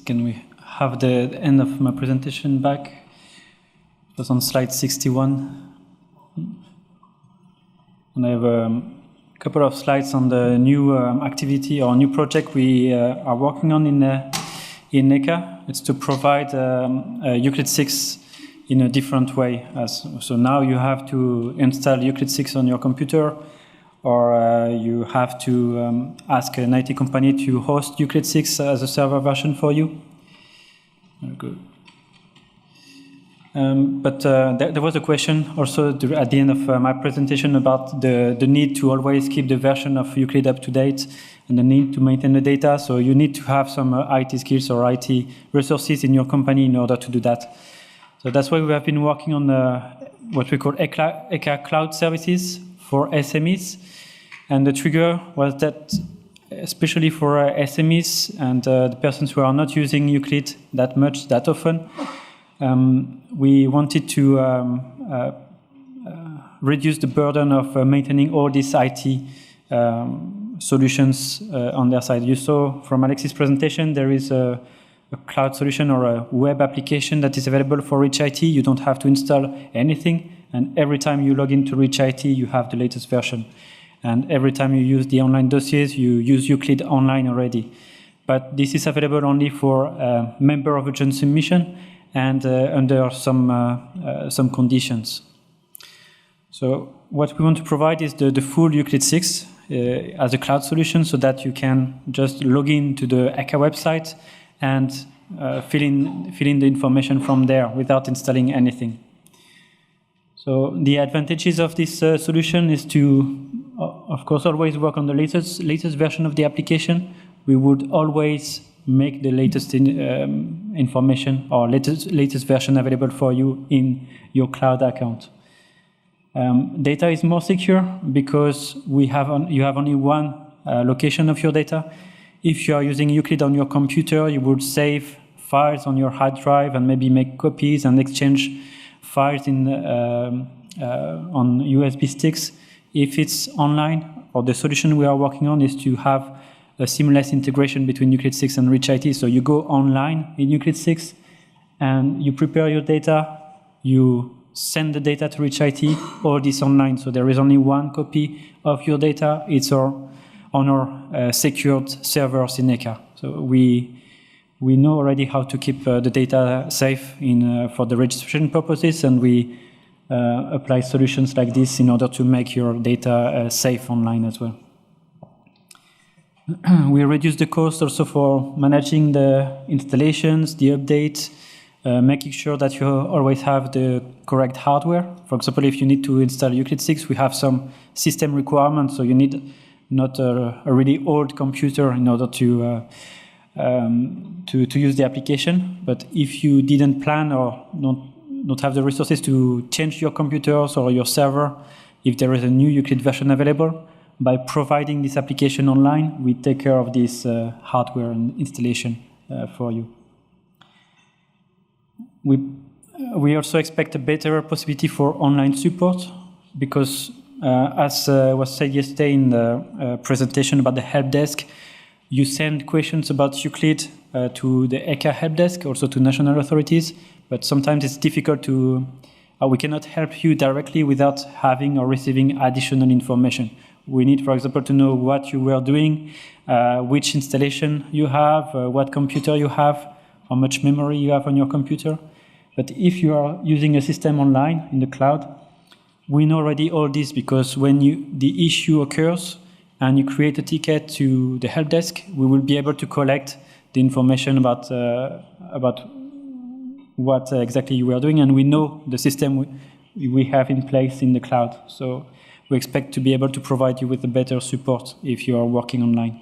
Can we have the end of my presentation back? It was on slide 61. And I have a couple of slides on the new activity or new project we are working on in NECA. It's to provide Euclid 6 in a different way. So now you have to install Euclid 6 on your computer, or you have to ask an IT company to host Euclid 6 as a server version for you. Very good. But there was a question also at the end of my presentation about the need to always keep the version of Euclid up to date and the need to maintain the data. So you need to have some IT skills or IT resources in your company in order to do that. So that's why we have been working on what we call ECA Cloud Services for SMEs. And the trigger was that, especially for SMEs and the persons who are not using Euclid that much, that often, we wanted to reduce the burden of maintaining all these IT solutions on their side. You saw from Alexis' presentation, there is a cloud solution or a web application that is available for Reach IT. You don't have to install anything, and every time you log into Reach IT, you have the latest version. And every time you use the online dossiers, you use Euclid Online already. But this is available only for member of a joint submission and under some conditions. So what we want to provide is the full Euclid 6 as a cloud solution, so that you can just log in to the ECA website and fill in the information from there without installing anything. So the advantages of this solution is to, of course, always work on the latest version of the application. We would always make the latest information or latest version available for you in your cloud account. Data is more secure because you have only one location of your data. If you are using Euclid on your computer, you would save files on your hard drive and maybe make copies and exchange files on USB sticks. If it's online, or the solution we are working on is to have a seamless integration between Euclid 6 and Reach IT. So you go online in Euclid 6 and you prepare your data, you send the data to Reach IT, all this online. So there is only one copy of your data. It's on our secured servers in NECA. So we know already how to keep the data safe for the registration purposes, and we apply solutions like this in order to make your data safe online as well. We reduce the cost also for managing the installations, the updates, making sure that you always have the correct hardware. For example, if you need to install Euclid 6, we have some system requirements, so you need not a really old computer in order to use the application. But if you didn't plan or not have the resources to change your computers or your server, if there is a new Euclid version available, by providing this application online, we take care of this hardware and installation for you. We also expect a better possibility for online support because, as was said yesterday in the presentation about the help desk, you send questions about Euclid to the ECA help desk, also to national authorities, but sometimes it's difficult to, we cannot help you directly without having or receiving additional information. We need, for example, to know what you were doing, which installation you have, what computer you have, how much memory you have on your computer. But if you are using a system online in the cloud, we know already all this, because when the issue occurs and you create a ticket to the help desk, we will be able to collect the information about what exactly you were doing, and we know the system we have in place in the cloud. So we expect to be able to provide you with a better support if you are working online.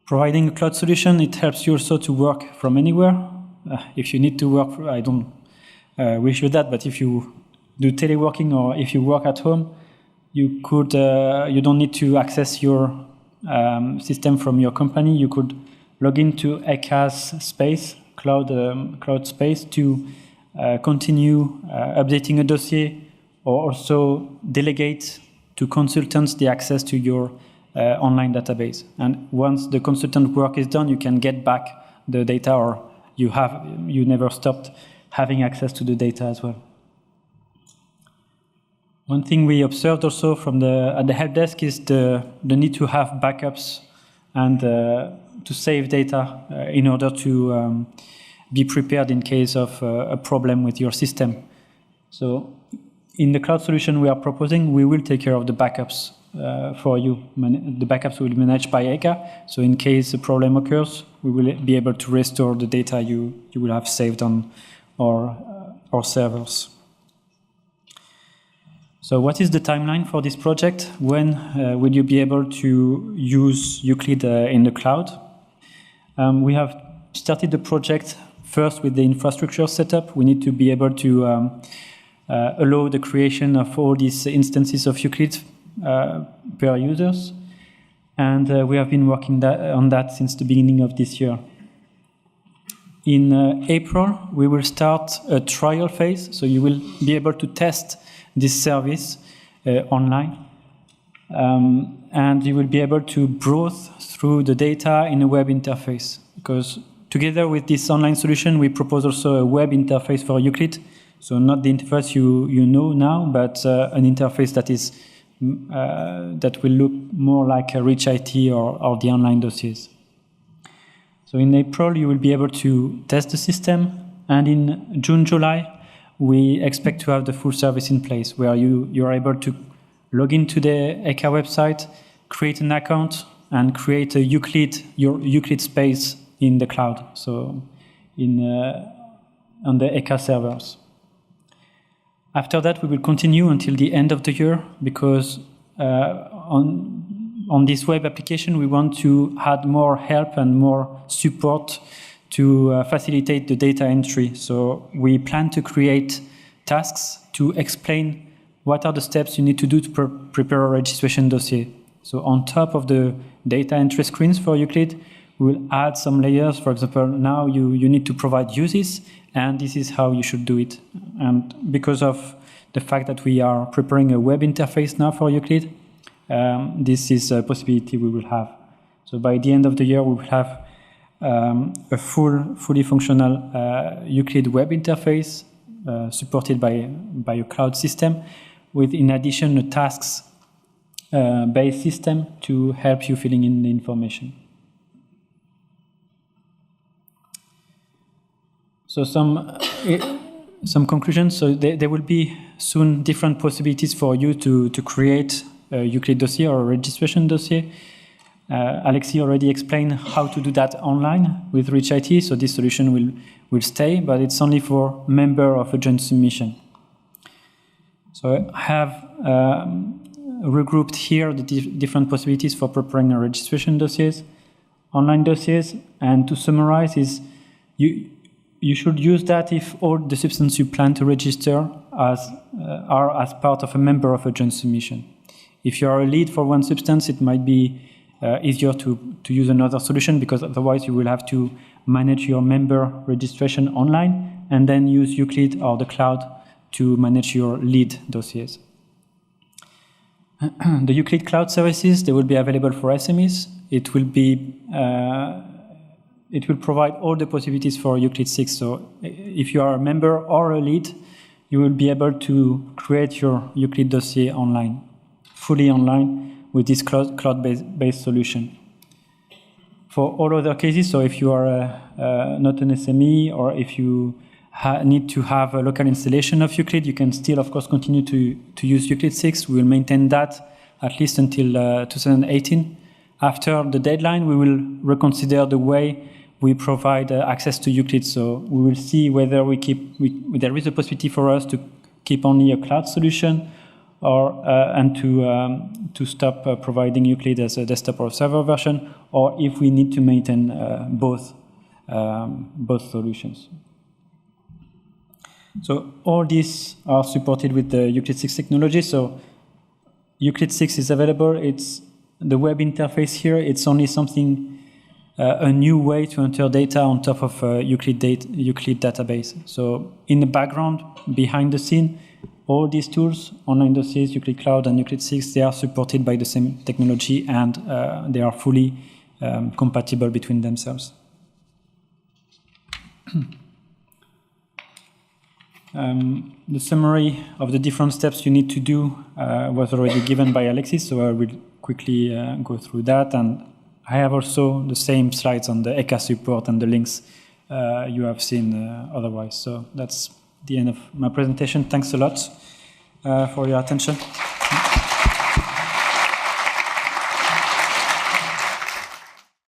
Providing a cloud solution, it helps you also to work from anywhere. If you need to work, I don't wish you that, but if you do teleworking or if you work at home, you don't need to access your system from your company. You could log into ECA's space, cloud space, to continue updating a dossier, or also delegate to consultants the access to your online database. And once the consultant work is done, you can get back the data, or you never stopped having access to the data as well. One thing we observed also at the help desk is the need to have backups and to save data in order to be prepared in case of a problem with your system. So in the cloud solution we are proposing, we will take care of the backups for you. The backups will be managed by ECA. So in case a problem occurs, we will be able to restore the data you will have saved on our servers. So what is the timeline for this project? When will you be able to use Euclid in the cloud? We have started the project first with the infrastructure setup. We need to be able to allow the creation of all these instances of Euclid per users. And we have been working on that since the beginning of this year. In April, we will start a trial phase. So you will be able to test this service online. And you will be able to browse through the data in a web interface. Because together with this online solution, we propose also a web interface for Euclid. So not the interface you know now, but an interface that will look more like a Rich IT or the online dossiers. So in April, you will be able to test the system. And in June, July, we expect to have the full service in place where you're able to log into the ECA website, create an account, and create your Euclid space in the cloud, so on the ECA servers. After that, we will continue until the end of the year because on this web application, we want to add more help and more support to facilitate the data entry. So we plan to create tasks to explain what are the steps you need to do to prepare a registration dossier. So on top of the data entry screens for Euclid, we will add some layers. For example, now you need to provide uses, and this is how you should do it. And because of the fact that we are preparing a web interface now for Euclid, this is a possibility we will have. So by the end of the year, we will have a fully functional Euclid web interface supported by a cloud system with, in addition, a tasks-based system to help you filling in the information. So some conclusions. So there will be soon different possibilities for you to create a Euclid dossier or a registration dossier. Alexis already explained how to do that online with Rich IT, so this solution will stay, but it's only for member of a joint submission. So I have regrouped here the different possibilities for preparing a registration dossiers, online dossiers, and to summarize is you should use that if all the substances you plan to register are as part of a member of a joint submission. If you are a lead for one substance, it might be easier to use another solution because otherwise you will have to manage your member registration online and then use Euclid or the cloud to manage your lead dossiers. The Euclid cloud services, they will be available for SMEs. It will provide all the possibilities for Euclid 6. So if you are a member or a lead, you will be able to create your Euclid dossier online, fully online with this cloud-based solution. For all other cases, so if you are not an SME or if you need to have a local installation of Euclid, you can still, of course, continue to use Euclid 6. We will maintain that at least until 2018. After the deadline, we will reconsider the way we provide access to Euclid. So we will see whether there is a possibility for us to keep only a cloud solution or and to stop providing Euclid as a desktop or server version, or if we need to maintain both solutions. So all these are supported with the Euclid 6 technology. So Euclid 6 is available. It's the web interface here. It's only something, a new way to enter data on top of Euclid database. So in the background, behind the scene, all these tools, Online Dossiers, Euclid Cloud, and Euclid 6, they are supported by the same technology, and they are fully compatible between themselves. The summary of the different steps you need to do was already given by Alexis, so I will quickly go through that. And I have also the same slides on the ECA support and the links you have seen otherwise. So that's the end of my presentation. Thanks a lot for your attention.